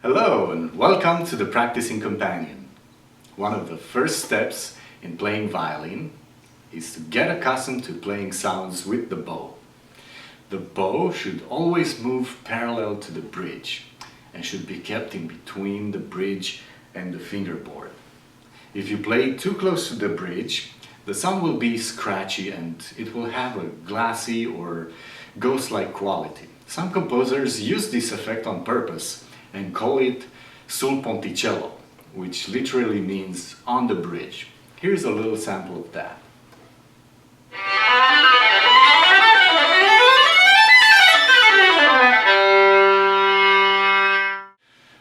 Hello and welcome to the Practicing Companion. One of the first steps in playing violin is to get accustomed to playing sounds with the bow. The bow should always move parallel to the bridge and should be kept in between the bridge and the fingerboard. If you play too close to the bridge, the sound will be scratchy and it will have a glassy or ghost-like quality. Some composers use this effect on purpose and call it sul ponticello, which literally means on the bridge. Here's a little sample of that.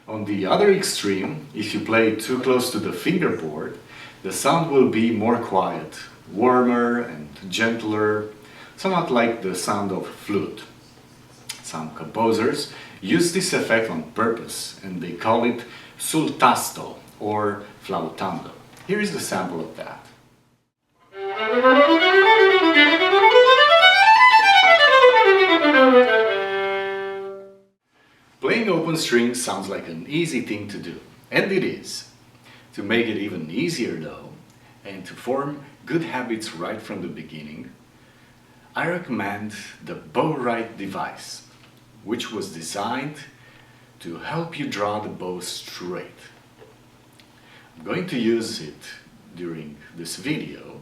On the other extreme, if you play too close to the fingerboard, the sound will be more quiet, warmer and gentler, somewhat like the sound of a flute. Some composers use this effect on purpose and they call it sul tasto or flautando. Here is the sample of that. Playing open strings sounds like an easy thing to do, and it is. To make it even easier though, and to form good habits right from the beginning, I recommend the bow-right device, which was designed to help you draw the bow straight. I'm going to use it during this video,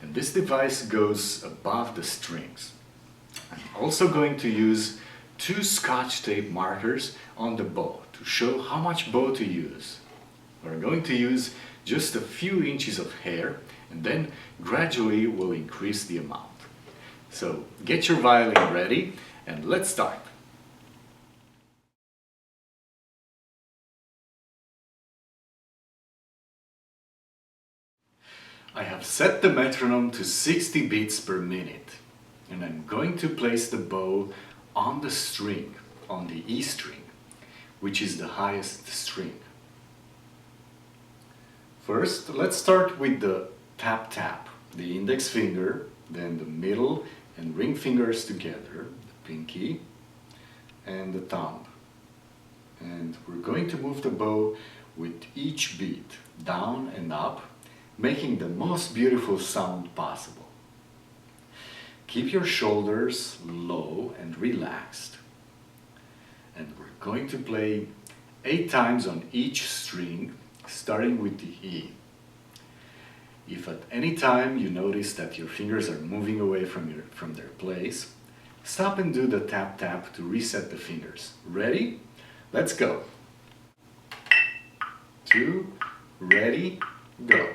and this device goes above the strings. I'm also going to use two Scotch tape markers on the bow to show how much bow to use. We're going to use just a few inches of hair and then gradually we'll increase the amount. So get your violin ready and let's start. I have set the metronome to 60 beats per minute and I'm going to place the bow on the string, on the E string, which is the highest string. First, let's start with the tap-tap, the index finger, then the middle and ring fingers together, the pinky and the thumb. And we're going to move the bow with each beat, down and up, making the most beautiful sound possible. Keep your shoulders low and relaxed. And we're going to play 8 times on each string, starting with the E. If at any time you notice that your fingers are moving away from their place, stop and do the tap-tap to reset the fingers. Ready? Let's go! 2, ready, go!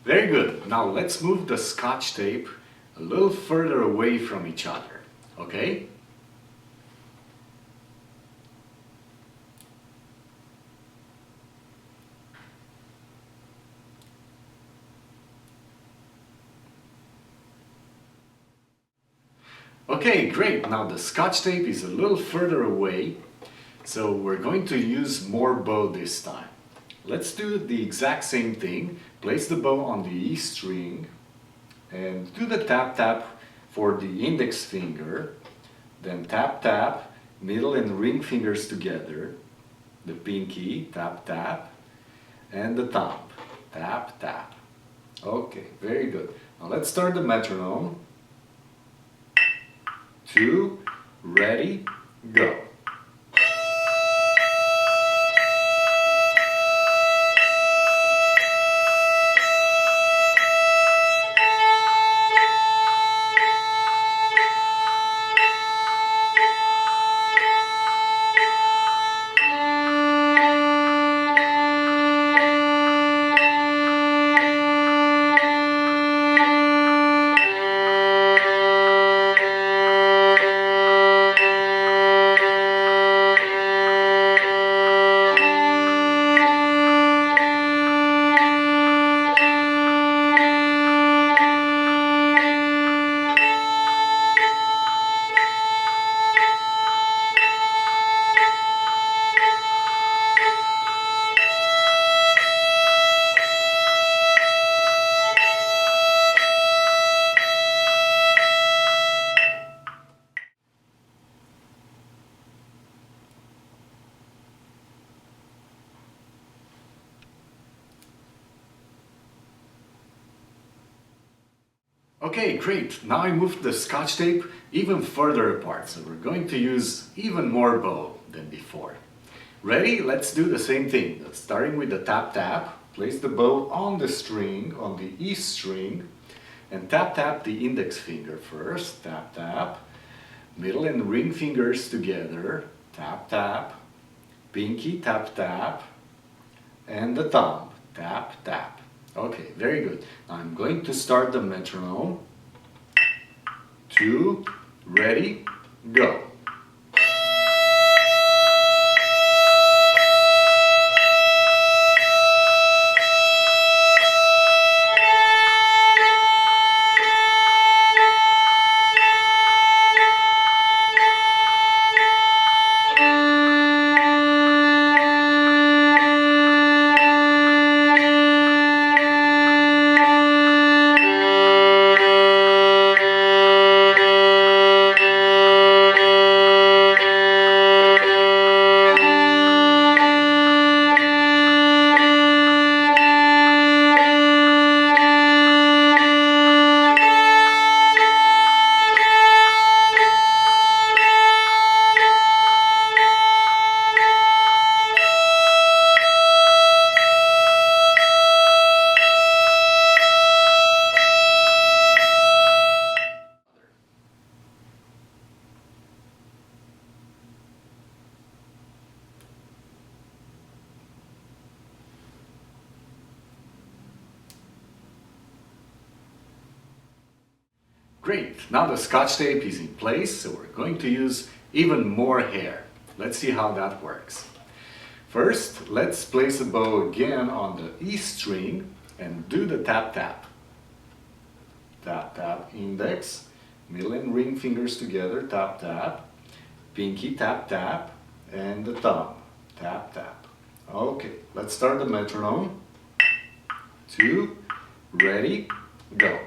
Very good. Now let's move the Scotch tape a little further away from each other, okay? Okay, great. Now the Scotch tape is a little further away, so we're going to use more bow this time. Let's do the exact same thing. Place the bow on the E string and do the tap-tap for the index finger, then tap-tap, middle and ring fingers together, the pinky, tap-tap, and the thumb, tap-tap. Okay, very good. Now let's start the metronome. 2, ready, go. Okay, great. Now I moved the scotch tape even further apart, so we're going to use even more bow than before. Ready? Let's do the same thing. Starting with the tap tap, place the bow on the string, on the E string, and tap tap the index finger first, tap tap, middle and ring fingers together, tap tap, pinky tap tap, and the thumb, tap tap. Okay, very good. Now I'm going to start the metronome. 2, ready, go. Great, now the scotch tape is in place, so we're going to use even more hair. Let's see how that works. First, let's place the bow again on the E string and do the tap tap. Tap tap, index, middle and ring fingers together, tap tap, pinky tap tap, and the thumb, tap tap. Okay, let's start the metronome. 2, ready, go.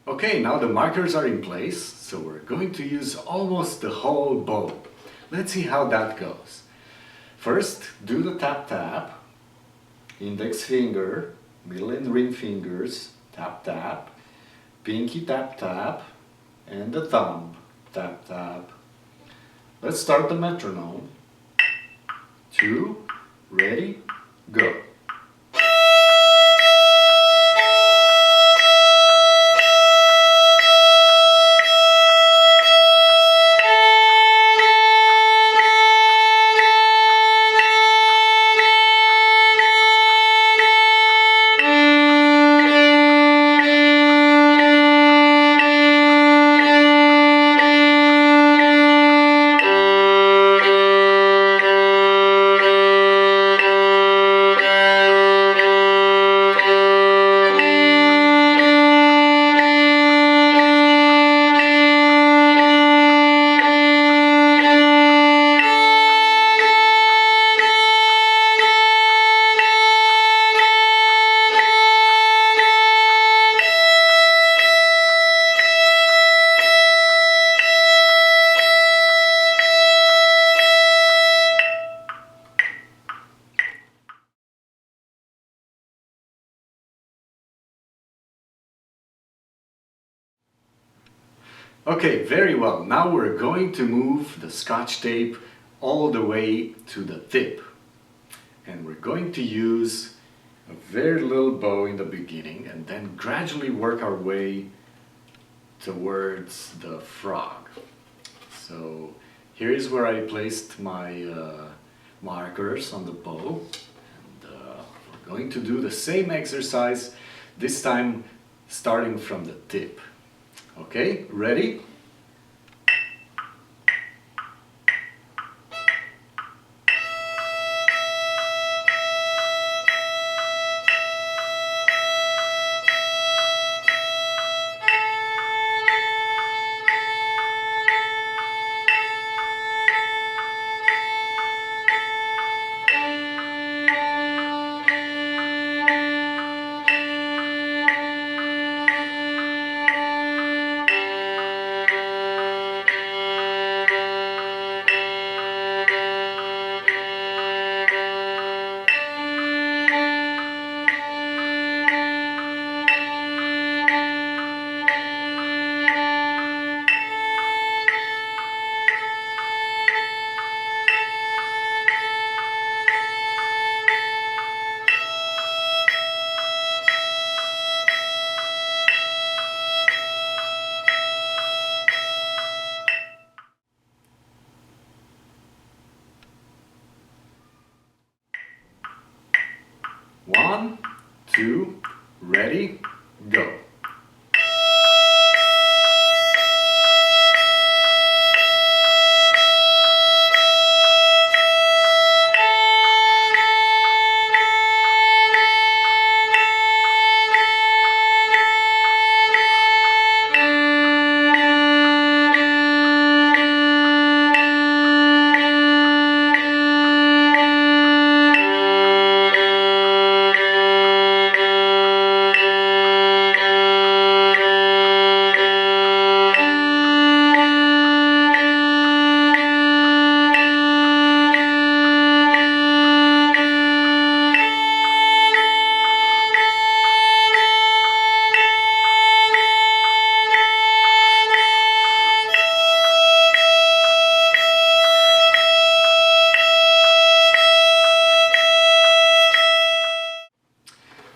Okay, now the markers are in place, so we're going to use almost the whole bow. Let's see how that goes. First, do the tap tap, index finger, middle and ring fingers, tap tap, pinky tap tap, and the thumb, tap tap. Let's start the metronome. 2, ready, go. Okay, very well. Now we're going to move the scotch tape all the way to the tip. And we're going to use a very little bow in the beginning and then gradually work our way towards the frog. So here is where I placed my markers on the bow, and we're going to do the same exercise, this time starting from the tip. Okay, ready? One, two, ready, go.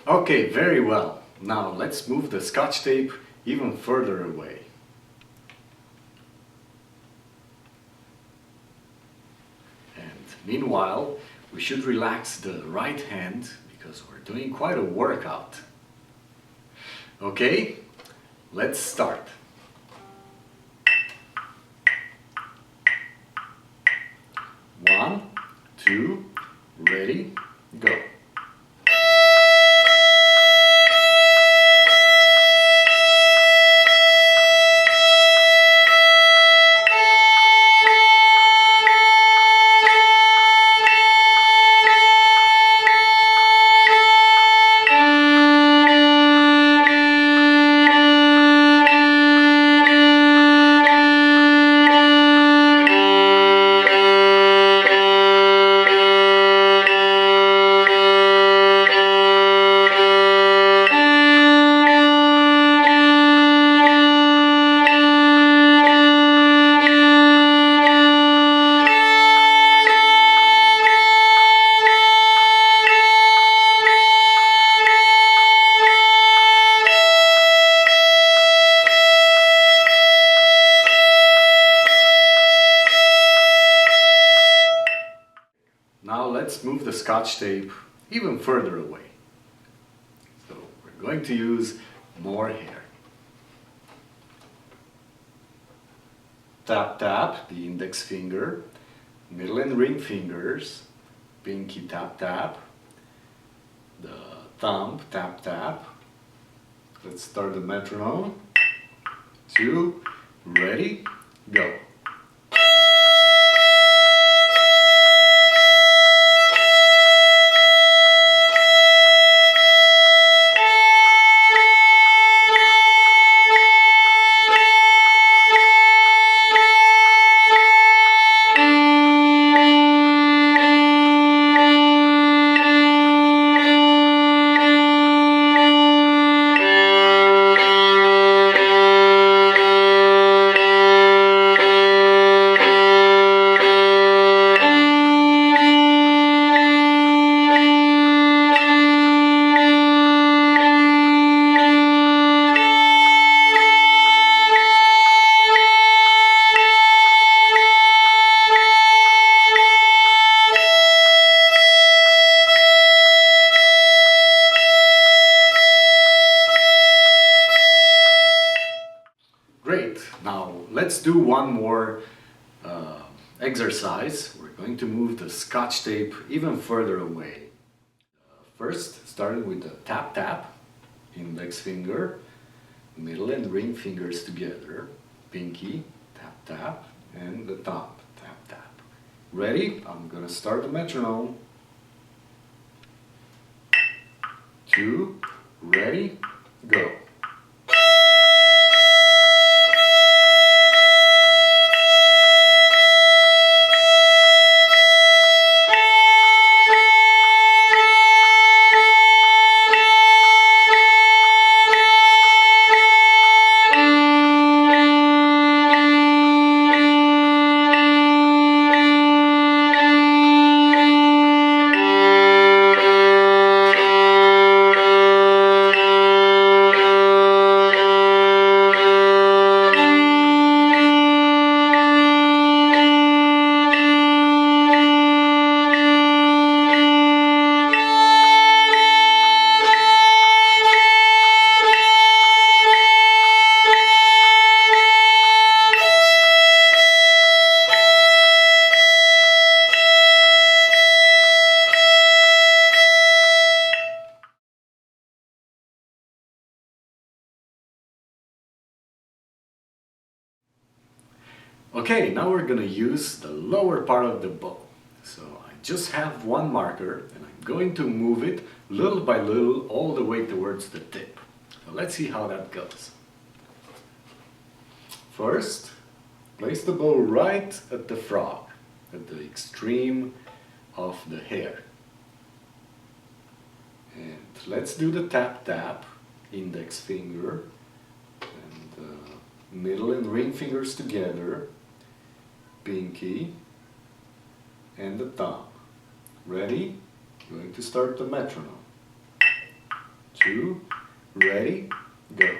Okay, very well. Now let's move the Scotch tape even further away. And meanwhile, we should relax the right hand because we're doing quite a workout. Okay, let's start. One, two, ready, go. Now let's move the Scotch tape even further away. So we're going to use more hair. Tap tap the index finger, middle and ring fingers, pinky tap tap, the thumb tap tap. Let's start the metronome. 2, ready, go. let's do one more exercise. We're going to move the Scotch tape even further away. First, starting with the tap tap, index finger, middle and ring fingers together, pinky, tap tap, and the thumb, tap tap. Ready? I'm gonna start the metronome. 2, ready, go. Okay, now we're gonna use the lower part of the bow. So I just have one marker and I'm going to move it little by little all the way towards the tip. So let's see how that goes. First, place the bow right at the frog, at the extreme of the hair. And let's do the tap tap, index finger and middle and ring fingers together, pinky and the thumb. Ready? Going to start the metronome. 2, ready, go.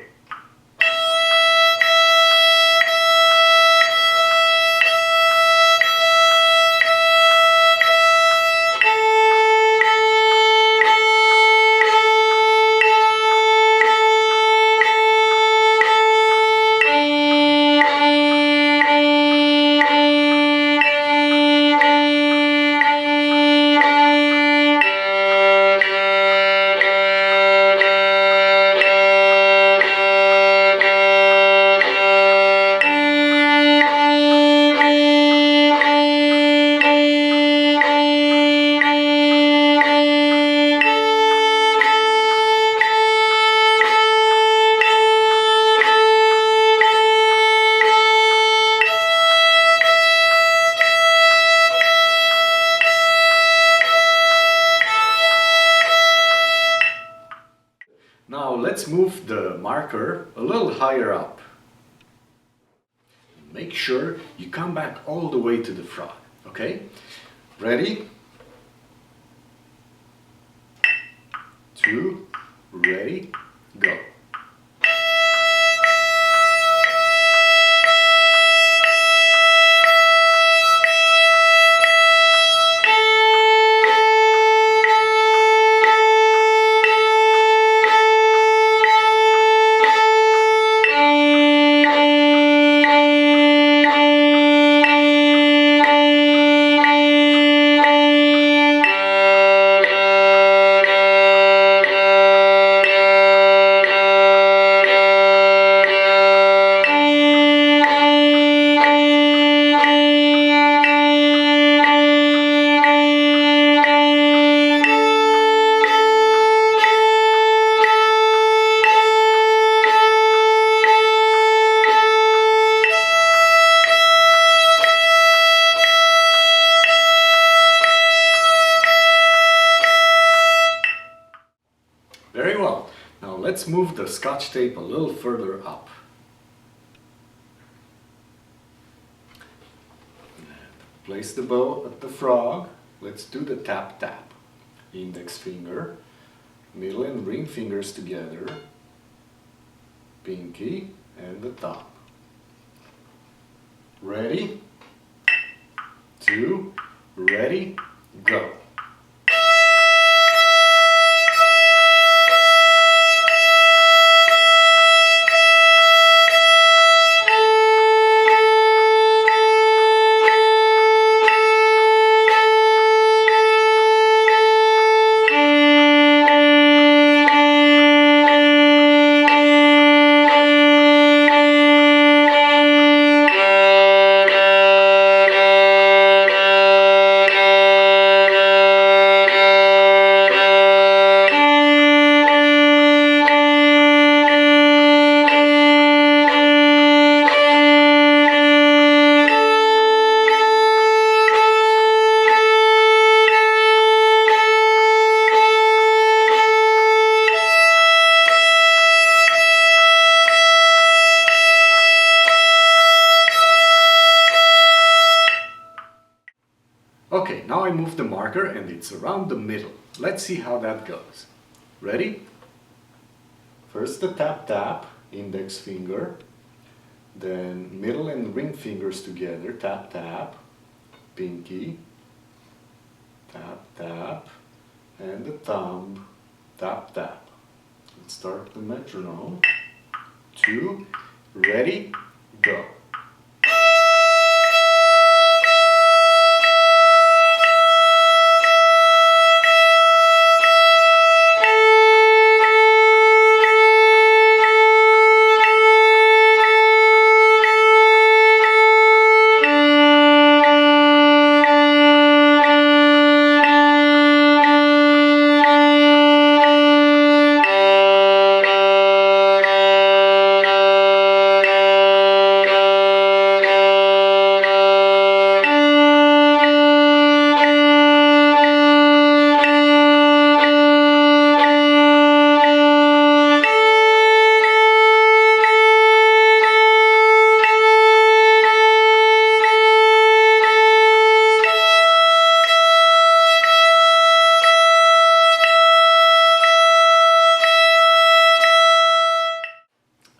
Now let's move the marker a little higher up. Make sure you come back all the way to the frog, okay? Ready? 2, ready, go. Very well. Now let's move the Scotch tape a little further up. And place the bow at the frog. Let's do the tap tap. Index finger, middle and ring fingers together, pinky and the thumb. Ready? 2, ready, go. Okay, now I move the marker and it's around the middle. Let's see how that goes. Ready? First the tap tap, index finger, then middle and ring fingers together, tap tap, pinky, tap tap, and the thumb, tap tap. Let's start the metronome. 2, ready, go.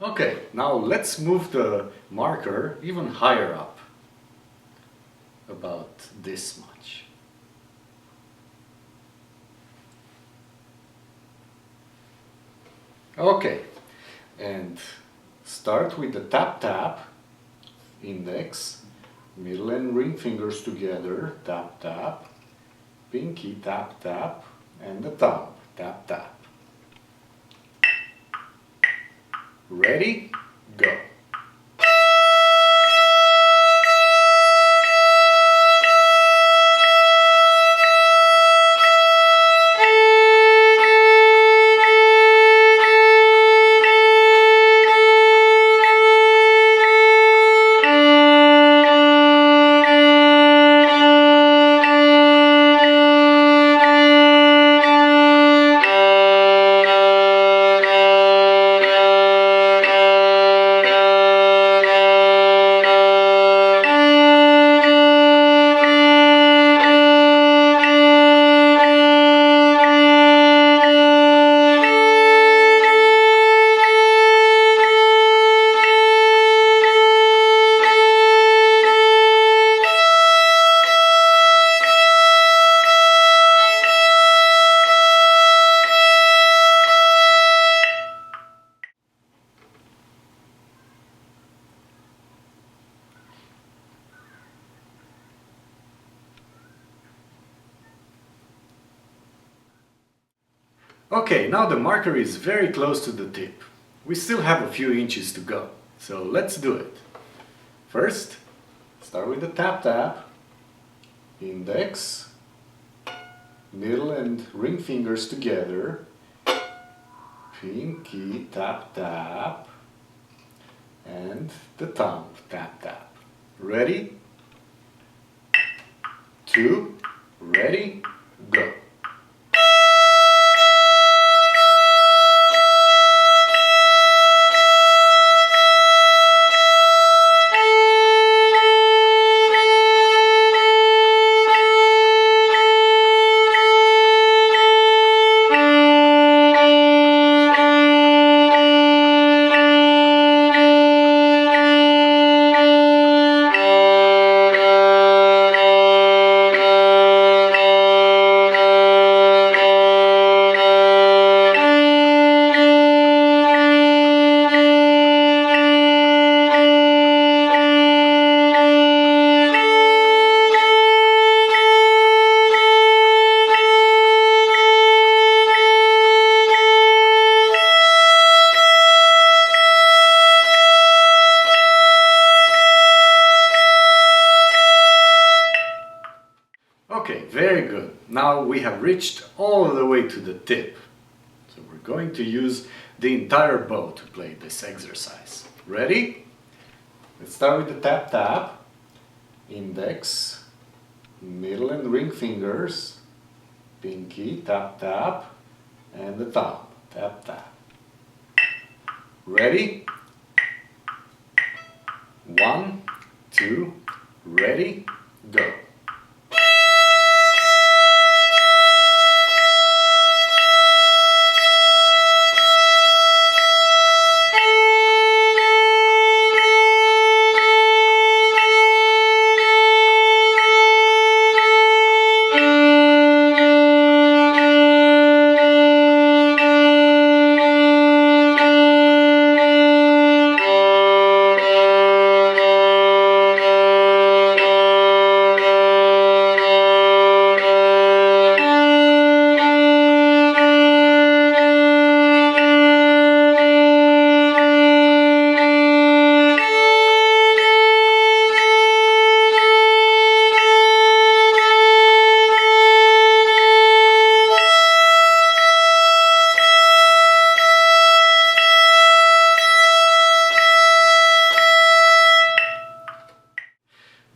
Okay, now let's move the marker even higher up, about this much. Okay, and start with the tap tap, index, middle and ring fingers together, tap tap, pinky tap tap, and the thumb, tap tap. Ready? Go. Okay, now the marker is very close to the tip. We still have a few inches to go, so let's do it. First, start with the tap tap, index, middle and ring fingers together, pinky tap tap, and the thumb tap tap. Ready? 2, ready, go. Okay, very good. Now we have reached all the way to the tip. So we're going to use the entire bow to play this exercise. Ready? Let's start with the tap tap, index, middle and ring fingers, pinky, tap tap, and the thumb, tap tap. Ready? 1, 2, ready, go.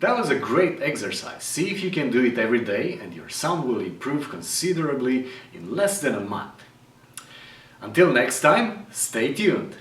That was a great exercise. See if you can do it every day and your sound will improve considerably in less than a month. Until next time, stay tuned!